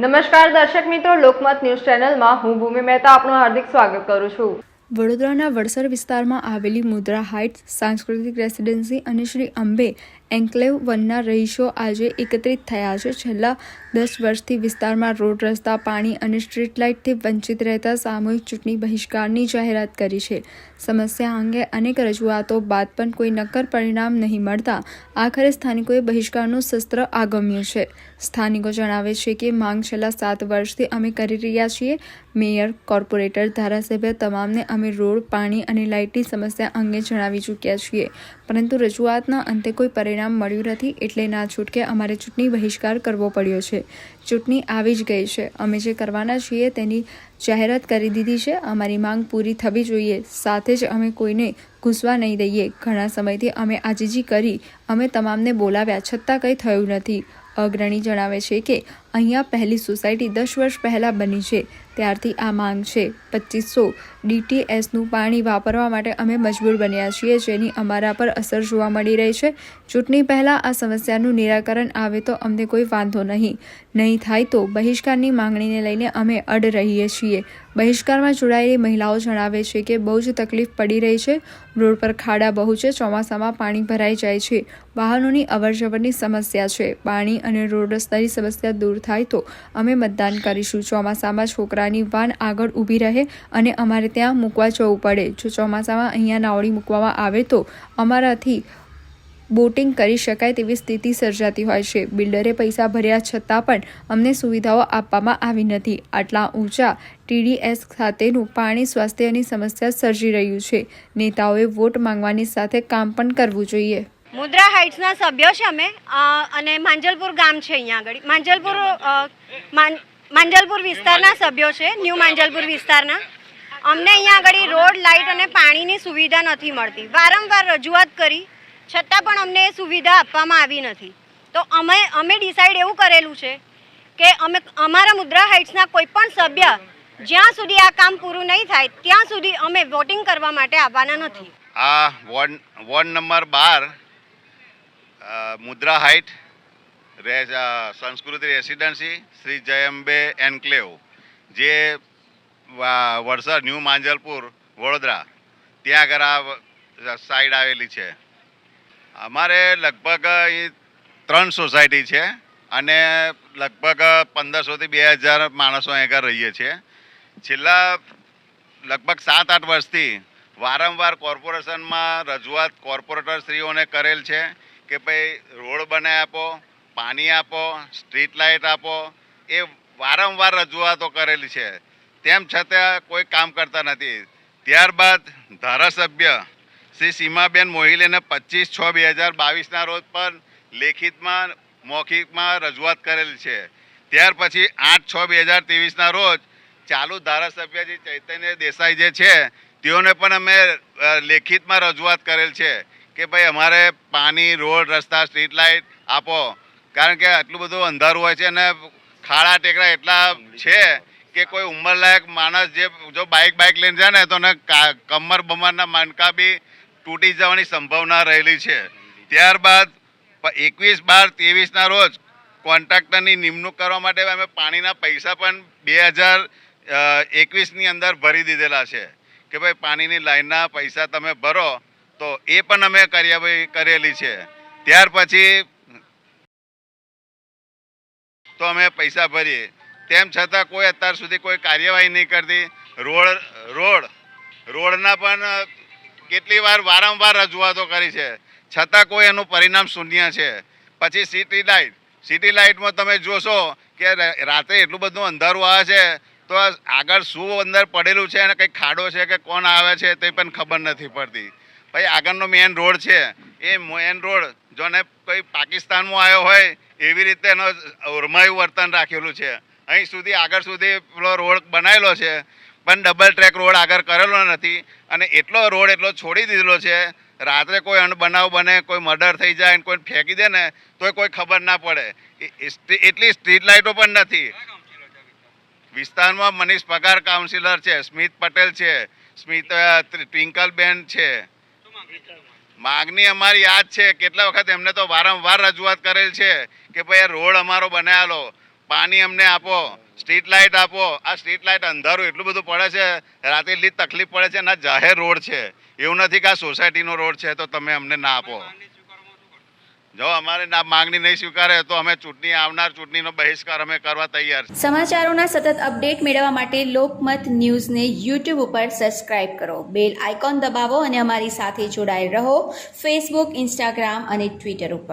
નમસ્કાર દર્શક મિત્રો, લોકમત ન્યૂઝ ચેનલમાં હું ભૂમિ મહેતા આપનું હાર્દિક સ્વાગત કરું છું। વડોદરાના વડસર વિસ્તારમાં આવેલી મુદ્રા હાઇટ્સ સાંસ્કૃતિક રેસિડેન્સી અને શ્રી અંબે એન્કલેવ 1ના રહીશો આજે એકત્રિત થયા છે। છેલ્લા 10 વર્ષથી વિસ્તારમાં રોડ, રસ્તા, પાણી અને સ્ટ્રીટ લાઇટથી વંચિત રહેતા સામૂહિક ચૂંટણી બહિષ્કારની જાહેરાત કરી છે। સમસ્યા અંગે અનેક રજૂઆતો બાદ પણ કોઈ નક્કર પરિણામ નહીં મળતા આખરે સ્થાનિકોએ બહિષ્કારનું શસ્ત્ર આગમ્યું છે। સ્થાનિકો જણાવે છે કે માંગ છેલ્લા 7 વર્ષથી અમે કરી રહ્યા છીએ। મેયર, કોર્પોરેટર, ધારાસભ્ય તમામને અમે રોડ, પાણી અને લાઇટની સમસ્યા અંગે જણાવી ચૂક્યા છીએ, પરંતુ રજૂઆતના અંતે કોઈ પરિણામ મળ્યું નથી, એટલે ના છૂટકે અમારે ચૂંટણી બહિષ્કાર કરવો પડ્યો છે। ચૂંટણી આવી જ ગઈ છે, અમે જે કરવાના છીએ તેની જાહેરાત કરી દીધી છે। અમારી માંગ પૂરી થવી જોઈએ, સાથે જ અમે કોઈને ઘૂસવા નહીં દઈએ। ઘણા સમયથી અમે આજીજી કરી, અમે તમામને બોલાવ્યા, છતાં કંઈ થયું નથી। અગ્રણી જણાવે છે કે અહીંયા પહેલી સોસાયટી 10 વર્ષ પહેલાં બની છે, ત્યારથી આ માંગ છે। 2500 DTSનું પાણી વાપરવા માટે અમે મજબૂર બન્યા છીએ, જેની અમારા પર અસર જોવા મળી રહી છે। ચૂંટણી પહેલાં આ સમસ્યાનું નિરાકરણ આવે તો અમને કોઈ વાંધો નહીં થાય તો બહિષ્કારની માંગણીને લઈને અમે અડ રહીએ છીએ। બહિષ્કારમાં જોડાયેલી મહિલાઓ જણાવે છે કે બહુ જ તકલીફ પડી રહી છે। રોડ પર ખાડા બહુ છે, ચોમાસામાં પાણી ભરાઈ જાય છે, વાહનોની અવરજવરની સમસ્યા છે। પાણી અને રોડ રસ્તાની સમસ્યા દૂર થાય તો અમે મતદાન કરીશું। ચોમાસામાં છોકરાની વાન આગળ ઊભી રહે અને અમારે ત્યાં મૂકવા જવું પડે। જો ચોમાસામાં અહીંયા નાવડી મૂકવામાં આવે તો અમારાથી બોટિંગ કરી શકાય તેવી સ્થિતિ સર્જાતી હોય છે। બિલ્ડરે પૈસા ભર્યા છતાં પણ અમને સુવિધાઓ આપવામાં આવી નથી। આટલા ઊંચા TDS ખાતેનું પાણી સ્વાસ્થ્યની સમસ્યા સર્જી રહ્યું છે। નેતાઓએ વોટ માંગવાની સાથે કામ પણ કરવું જોઈએ। મુદ્રા હાઇટ્સના સભ્યો છે અમે, અને માંજલપુર ગામ છે અહીંયા આગળ। માંજલપુર વિસ્તારના સભ્યો છે, ન્યૂ માંજલપુર વિસ્તારના। અમને અહીંયા આગળ રોડ, લાઇટ અને પાણીની સુવિધા નથી મળતી। વારંવાર રજૂઆત કરી છતાં પણ અમને એ સુવિધા આપવામાં આવી નથી। તો અમે ડિસાઇડ એવું કરેલું છે કે અમારા મુદ્રા હાઇટ્સના કોઈ પણ સભ્ય જ્યાં સુધી આ કામ પૂરું નહીં થાય ત્યાં સુધી અમે વોટિંગ કરવા માટે આવવાના નથી। આ વોર્ડ નંબર 12 મુદ્રા હાઇટ સંસ્કૃતિ રેસિડેન્સી શ્રી જય અંબે એન્કલેવ, જે વડસર ન્યૂ માંજલપુર વડોદરા ત્યાં આગળ આ સાઈડ આવેલી છે। અમારે લગભગ 3 સોસાયટી છે અને લગભગ 1500થી 2000 માણસો અહીં આગળ રહીએ છીએ। છેલ્લા લગભગ 7-8 વર્ષથી વારંવાર કોર્પોરેશનમાં રજૂઆત કોર્પોરેટરશ્રીઓને કરેલ છે કે ભાઈ રોડ બનાવી આપો, પાણી આપો, સ્ટ્રીટ લાઇટ આપો। એ વારંવાર રજૂઆતો કરેલી છે, તેમ છતાં કોઈ કામ કરતા નથી। ત્યારબાદ ધારાસભ્ય શ્રી સીમાબેન મોહિલેને 25/6/2022ના રોજ પર લેખિતમાં મૌખિકમાં રજૂઆત કરેલી છે। ત્યાર પછી 8/6/2023ના રોજ ચાલુ ધારાસભ્ય જે ચૈતન્ય દેસાઈ જે છે તેઓને પણ અમે લેખિતમાં રજૂઆત કરેલ છે કે ભાઈ અમારે પાણી, રોડ, રસ્તા, સ્ટ્રીટ લાઇટ આપો, કારણ કે આટલું બધું અંધારું હોય છે અને ખાડા ટેકરા એટલા છે કે કોઈ ઉંમરલાયક માણસ જો બાઇક લઈને જાય ને તો કમર બમરના મણકા બી તૂટી જવાની સંભાવના રહેલી છે। ત્યારબાદ 21/12/23ના રોજ કોન્ટ્રાક્ટરની નિમણૂક કરવા માટે અમે પાણીના પૈસા પણ 2021ની અંદર ભરી દીધેલા છે કે ભાઈ પાણીની લાઈનના પૈસા તમે ભરો, તો એ પણ અમે કરેલી છે। ત્યાર પછી તો અમે પૈસા ભરીએ, તેમ છતાં કોઈ અત્યાર સુધી કોઈ કાર્યવાહી નહીં કરતી। રોડના પણ કેટલી વાર વારંવાર રજૂઆતો કરી છે, છતાં કોઈ એનું પરિણામ શૂન્ય છે। પછી સિટી લાઇટમાં તમે જોશો કે રાત્રે એટલું બધું અંધારું આવે છે તો આગળ શું અંદર પડેલું છે અને કંઈક ખાડો છે કે કોણ આવે છે તે પણ ખબર નથી પડતી। ભાઈ આગળનો મેન રોડ છે, એ મેન રોડ જોને કોઈ પાકિસ્તાનમાં આવ્યો હોય એવી રીતે એનો ઓરમાયું વર્તન રાખેલું છે। અહીં સુધી આગળ સુધી પેલો રોડ બનાવેલો છે પણ ડબલ ટ્રેક રોડ આગળ કરેલો નથી અને રોડ એટલો છોડી દીધેલો છે। રાત્રે કોઈ અણબનાવ બને, કોઈ મર્ડર થઈ જાય, કોઈ ફેંકી દે ને તો કોઈ ખબર ના પડે। એટલી સ્ટ્રીટ લાઇટો પણ નથી વિસ્તારમાં। મનીષ પગાર કાઉન્સિલર છે, સ્મિત પટેલ છે, ટ્વિંકલબેન છે। માગણી અમારી આ જ છે, કેટલા વખત એમને તો વારંવાર રજૂઆત કરેલ છે કે ભાઈ રોડ અમારો બનાવેલો, પાણી અમને આપો, સ્ટ્રીટ લાઇટ આપો. આ સ્ટ્રીટ લાઇટ અંધારું એટલું બધું પડે છે, રાતે એટલી તકલીફ પડે છે. ના જાહેર રોડ છે, એવું નથી કે આ સોસાયટીનો રોડ છે તો તમે અમને ના આપો. જો અમારે ના માંગણી નહીં સ્વીકારે તો અમે આવનાર ચૂંટણીનો બહિષ્કાર અમે કરવા તૈયાર છીએ. સમાચારોના સતત અપડેટ મેળવવા માટે લોકમત ન્યૂઝને યુટ્યુબ ઉપર સબસ્ક્રાઇબ કરો, બેલ આઇકોન દબાવો અને અમારી સાથે જોડાયેલ રહો ફેસબુક, ઇન્સ્ટાગ્રામ અને ટ્વિટર ઉપર.